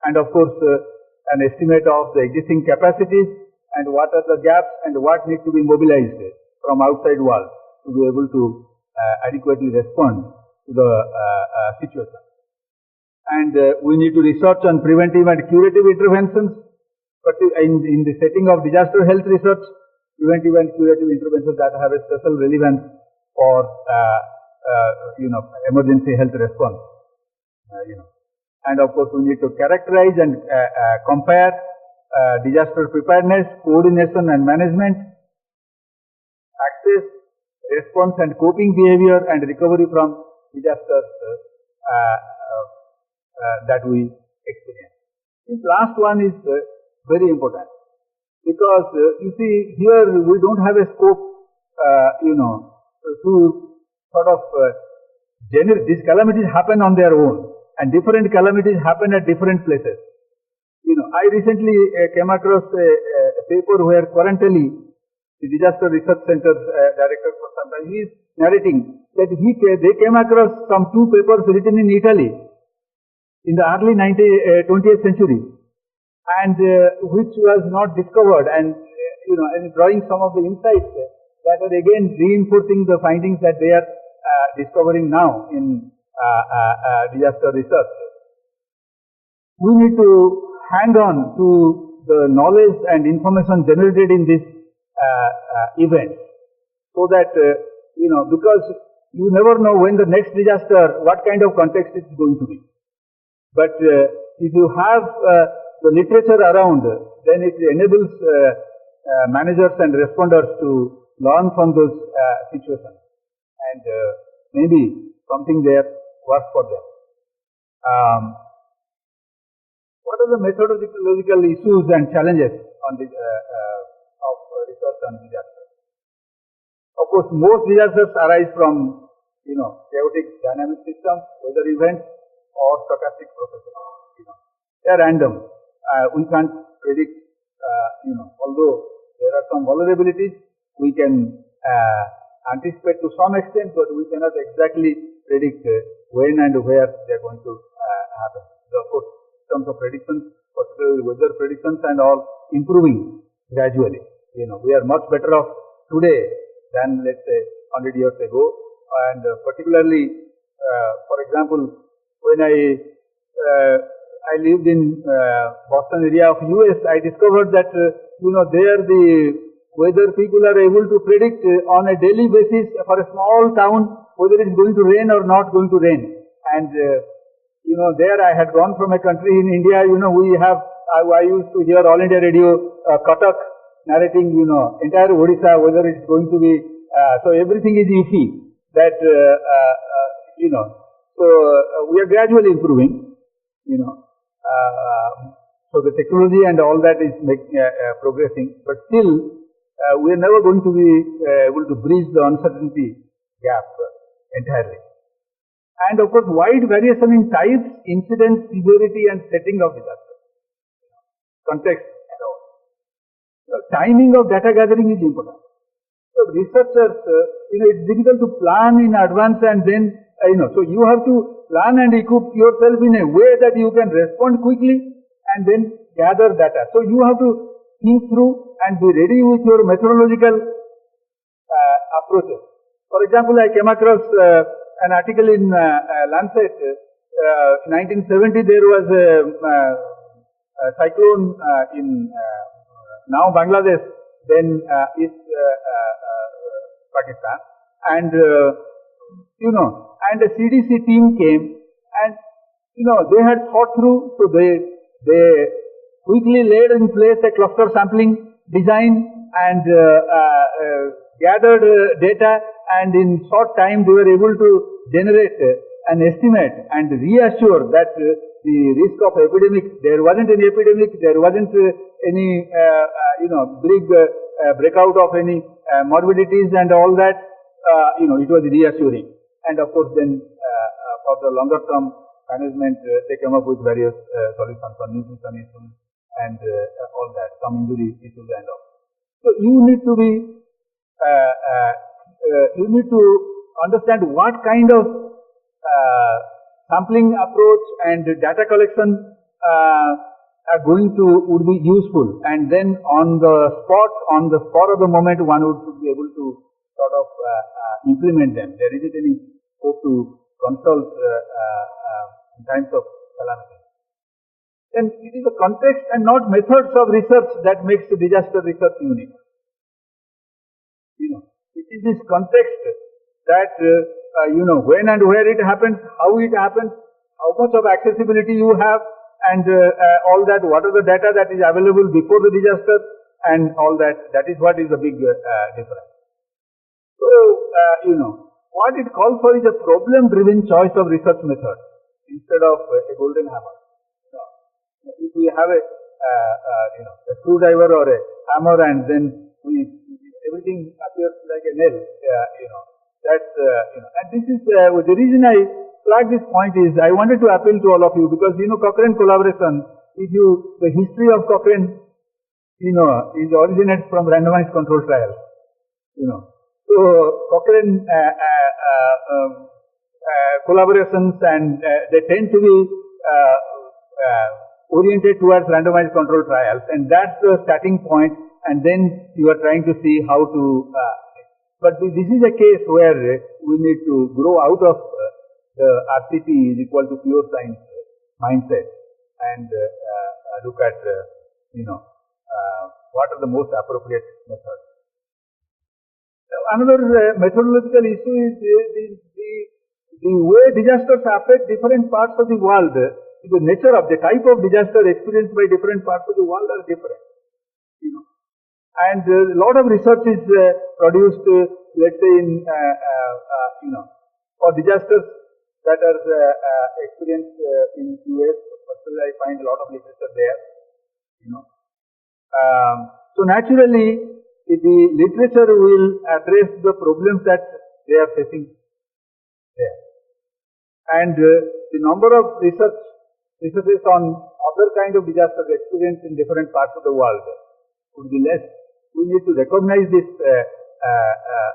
and of course an estimate of the existing capacities and what are the gaps and what need to be mobilized from outside world to be able to adequately respond to the situation. And we need to research on preventive and curative interventions, but in the setting of disaster health research, preventive and curative interventions that have a special relevance for emergency health response. And of course we need to characterize and compare disaster preparedness, coordination and management, access, response and coping behavior, and recovery from disasters that we experience. This last one is very important, because you see here we don't have a scope to sort of these calamities happen on their own, and different calamities happen at different places. I recently came across a paper where Quarantelli, the Disaster Research Center director for some time, he is narrating that they came across some 2 papers written in Italy in the early 20th century, and which was not discovered, and and drawing some of the insights that are again reinforcing the findings that they are discovering now in disaster research. We need to hang on to the knowledge and information generated in this event, so that because you never know when the next disaster, what kind of context it is going to be. But if you have the literature around, then it enables managers and responders to learn from those situations, and maybe something there works for them. What are the methodological issues and challenges on this, of research on disasters? Of course, most disasters arise from chaotic dynamic systems, weather events, or stochastic processes. They are random. We can't predict. Although there are some vulnerabilities, we can anticipate to some extent, but we cannot exactly predict when and where they are going to happen. So of course, in terms of predictions, particularly weather predictions and all, improving gradually. We are much better off today than, let's say, 100 years ago. And particularly, for example, when I lived in Boston area of US, I discovered that there the weather people are able to predict on a daily basis for a small town whether it is going to rain or not going to rain. And there I had gone from a country in India. We have I used to hear All India Radio Cuttack narrating entire Odisha whether it is going to be so everything is iffy. That so we are gradually improving. So the technology and all that is progressing, but still we are never going to be able to bridge the uncertainty gap entirely. And of course, wide variation in types, incidence, severity, and setting of disaster, context and all. So timing of data gathering is important. So researchers, it's difficult to plan in advance, and then so you have to plan and equip yourself in a way that you can respond quickly and then gather data. So you have to think through and be ready with your methodological approaches. For example, I came across an article in Lancet. 1970 there was a cyclone in now Bangladesh, then East Pakistan, and and the CDC team came, and they had thought through, so they quickly laid in place a cluster sampling design and gathered data, and in short time they were able to generate an estimate and reassure that the risk of epidemic, there wasn't any epidemic, there wasn't any big breakout of any morbidities and all that. It was reassuring. And of course then for the longer term management, they came up with various solutions on nutrition issues and all that, some injury issues and all. So you need to be, you need to understand what kind of sampling approach and data collection are going to, would be useful, and then on the spot of the moment, one would be able to sort of implement them. There isn't any scope to consult in times of calamity. Then it is the context and not methods of research that makes disaster research unique. It is this context that, when and where it happens, how it happens, how much of accessibility you have, and all that, what are the data that is available before the disaster, and all that. That is what is the big difference. So, what it calls for is a problem-driven choice of research method instead of a golden hammer. If we have a screwdriver or a hammer, and then everything appears like a nail, that's, and this is, the reason I flag this point is, I wanted to appeal to all of you, because, Cochrane collaboration, the history of Cochrane, is originates from randomized control trials, So, Cochrane collaborations, and they tend to be oriented towards randomized control trials, and that's the starting point, and then you are trying to see how to, but this is a case where we need to grow out of the RCT is equal to pure science mindset, and look at, what are the most appropriate methods. Another methodological issue is the way disasters affect different parts of the world. The nature of the type of disaster experienced by different parts of the world are different. And a lot of research is produced, let's say, in for disasters that are experienced in US. Personally, I find a lot of literature there. So naturally, the literature will address the problems that they are facing there, and the number of researches on other kind of disasters experienced in different parts of the world would be less. We need to recognize this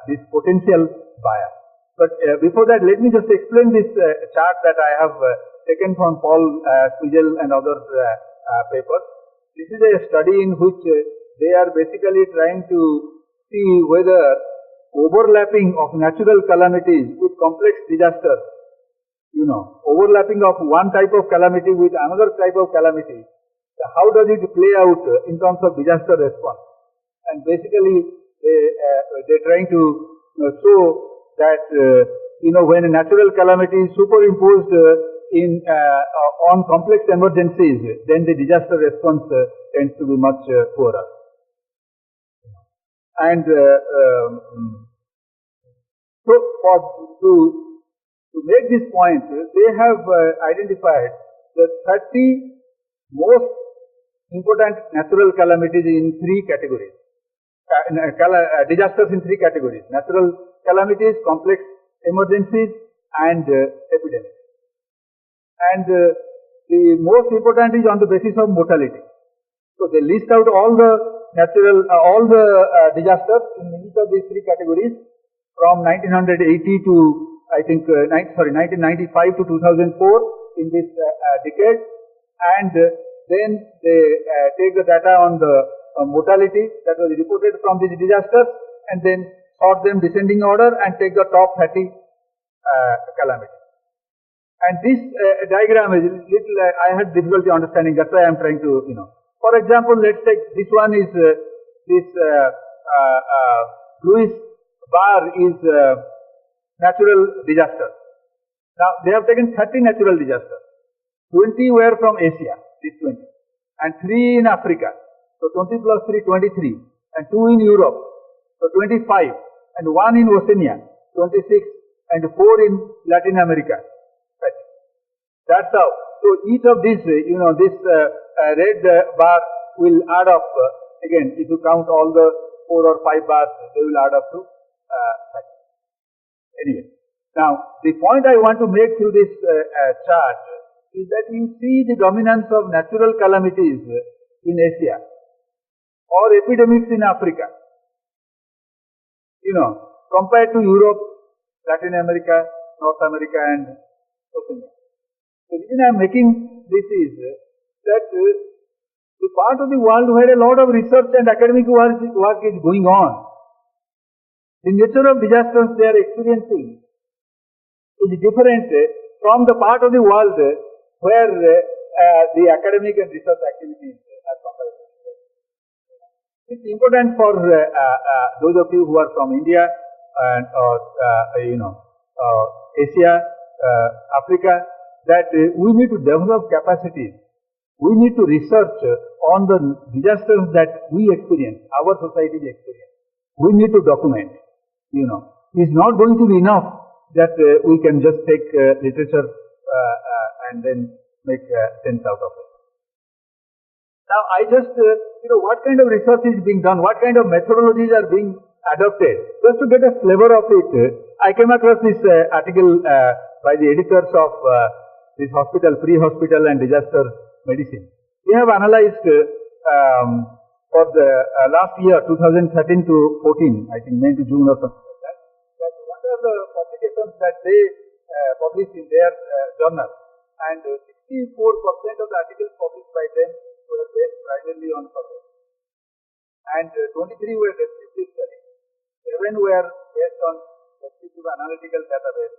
this potential bias. But before that, let me just explain this chart that I have taken from Paul Spiegel and other papers. This is a study in which they are basically trying to see whether overlapping of natural calamities with complex disasters, overlapping of one type of calamity with another type of calamity, how does it play out in terms of disaster response? And basically, they're trying to show that, when a natural calamity is superimposed on complex emergencies, then the disaster response tends to be much poorer. And so, to make this point, they have identified the 30 most important natural calamities in 3 categories. Disasters in 3 categories: natural calamities, complex emergencies, and epidemics. And the most important is on the basis of mortality. So they list out all the disasters in each of these 3 categories from 1980 to, I think, 1995 to 2004 in this decade, and then they take the data on the mortality that was reported from these disasters, and then sort them descending order and take the top 30 calamities. And this diagram is little, I had difficulty understanding, that's why I am trying to, For example, let's take this one is this bluish bar is natural disaster. Now they have taken 30 natural disasters. 20 were from Asia, these 20, and 3 in Africa. So 20 plus 3, 23, and 2 in Europe, so 25, and 1 in Oceania, 26, and 4 in Latin America. Right. That's how. So each of these, this red bar will add up. Again, if you count all the 4 or 5 bars, they will add up to. Anyway, now the point I want to make through this chart is that you see the dominance of natural calamities in Asia or epidemics in Africa, compared to Europe, Latin America, North America, and Oceania. The reason I am making this is that the part of the world where a lot of research and academic work is going on, the nature of disasters they are experiencing is different from the part of the world where the academic and research activities are compared. It's important for those of you who are from India and Asia, Africa, that we need to develop capacities. We need to research on the disasters that we experience, our societies experience. We need to document. It's not going to be enough that we can just take literature and then make sense out of it. Now, I just, what kind of research is being done, what kind of methodologies are being adopted. Just to get a flavor of it, I came across this article by the editors of this hospital, pre-hospital and disaster medicine. We have analyzed for the last year, 2013 to 14, I think May to June or something like that, what are the publications that they published in their journal. And 64% of the articles published by them were based primarily on survey. And 23 were descriptive studies. 7 were based on descriptive analytical database.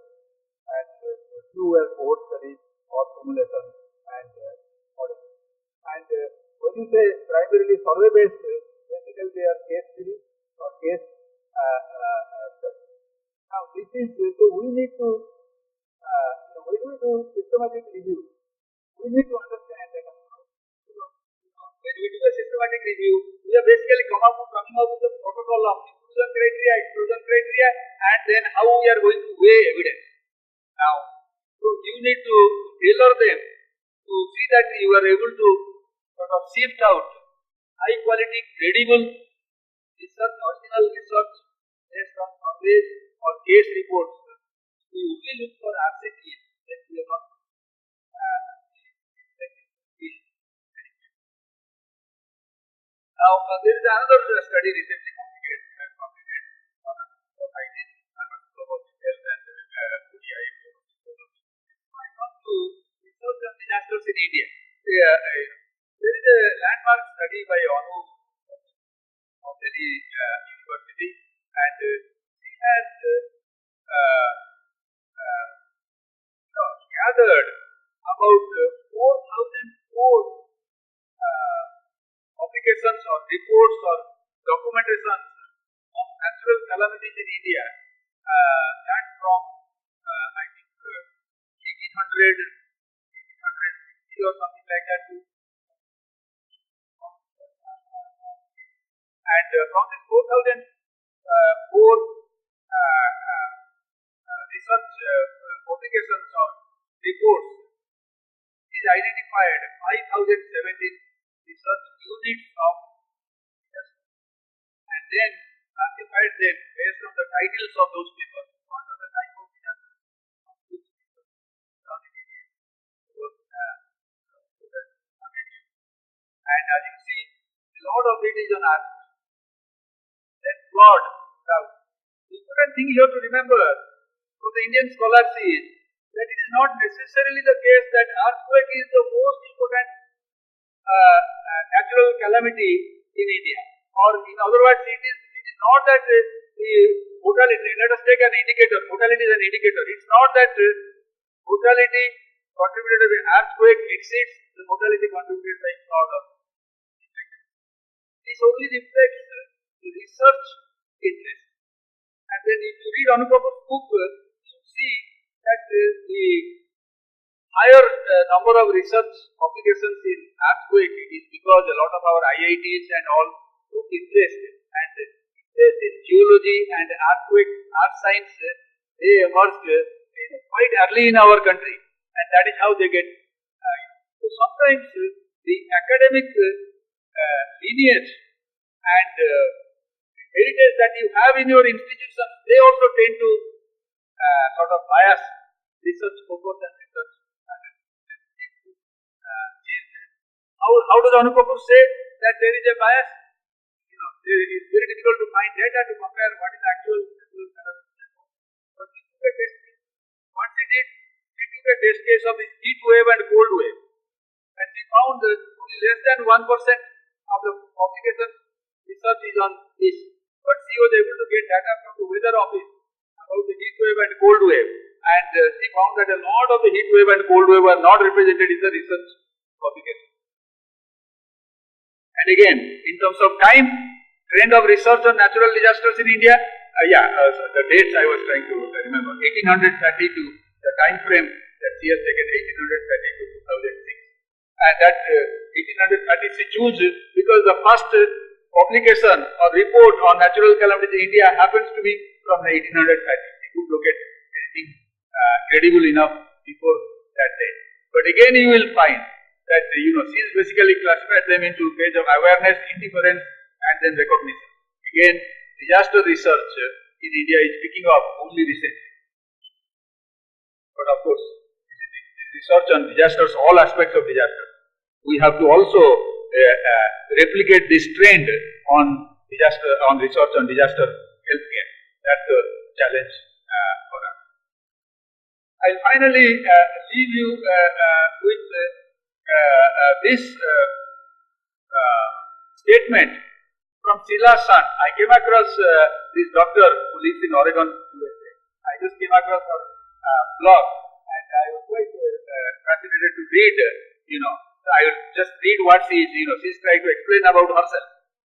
And 2 were cohort studies or simulations and modeling. And when you say primarily survey based, basically they are case series or case studies. Now this is, so we need to, when we do systematic review, we need to understand that when we do a systematic review, we are basically coming up with the protocol of inclusion criteria, exclusion criteria, and then how we are going to weigh evidence. Now, so you need to tailor them to see that you are able to sort of sift out high quality, credible research, original research based on surveys or case reports. We only look for RCTs that we are not Now, there is another study recently completed on hygiene, global health and ODI. I come to research on disasters in India. There is a landmark study by Anu of Delhi University, and she has gathered about 4,004 publications or reports or documentations of natural calamities in India, that from I think 1800 or something like that to and from this 4,004 research publications or reports, is identified 5,017 research units of disasters, and then classified them based on the titles of those papers. What are the type of disasters of which papers done in India was and as you see, a lot of it is on earthquake. Then flood, drought. The important thing here to remember for the Indian scholars is that it is not necessarily the case that earthquake is the most important natural calamity in India, or in other words, it is not that the mortality. Let us take an indicator. Mortality is an indicator. It's not that mortality contributed by earthquake exceeds the mortality contributed by flood. This only reflects the research interest. And then, if you read Anupapa's book, you see that the higher number of research publications in earthquake is because a lot of our IITs and all took interest, and interest in geology and earthquake, earth science, they emerged quite early in our country, and that is how they get. So sometimes the academic lineage and heritage that you have in your institution, they also tend to sort of bias research focus and research. How does Anupapa say that there is a bias? It is very difficult to find data to compare what is actual. But we took a test. What we did, we took a test case of the heat wave and cold wave, And we found that only less than 1% of the publication research is on this. But she was able to get data from the weather office about the heat wave and cold wave. And she found that a lot of the heat wave and cold wave were not represented in the research publication. And again, in terms of time, trend of research on natural disasters in India, the dates I was trying to remember, 1830 to the time frame that she has taken, 1830 to 2006. And that 1830 she chose because the first publication or report on natural calamities in India happens to be from 1830. You could look at anything credible enough before that date. But again you will find that she is basically classified them into phase of awareness, indifference and then recognition. Again, disaster research in India is picking up only recently. But of course, research on disasters, all aspects of disasters, we have to also replicate this trend on research on disaster healthcare. That's the challenge for us. I'll finally leave you with this statement from Sheila's son. I came across this doctor who lives in Oregon, USA. I just came across her blog and I was quite fascinated to read, I would just read what she's trying to explain about herself.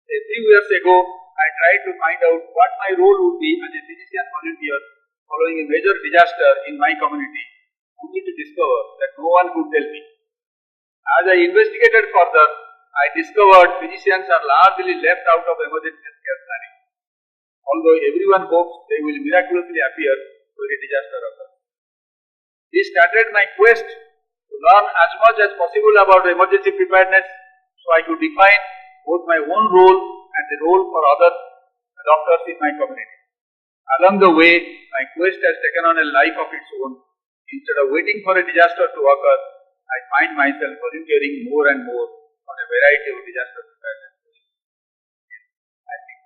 A few years ago, I tried to find out what my role would be as a physician volunteer following a major disaster in my community, only to discover that no one could tell me. As I investigated further, I discovered physicians are largely left out of emergency healthcare planning, although everyone hopes they will miraculously appear when a disaster occurs. This started my quest to learn as much as possible about emergency preparedness so I could define both my own role and the role for other doctors in my community. Along the way, my quest has taken on a life of its own. Instead of waiting for a disaster to occur, I find myself volunteering more and more on a variety of disaster preparedness. I think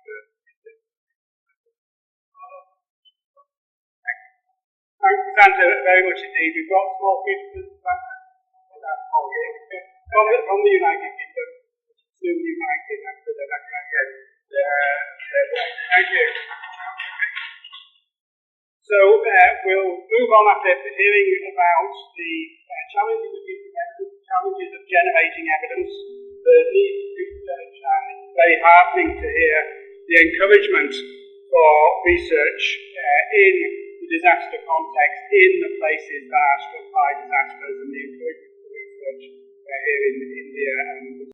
Thanks, Santa, very much indeed. We've got small kids from the United Kingdom, soon united after the Thank you. So we'll move on after hearing about the challenges of generating evidence, the need for research, and it's very heartening to hear the encouragement for research in the disaster context, in the places that are struck by disasters, and the encouragement for research here in India and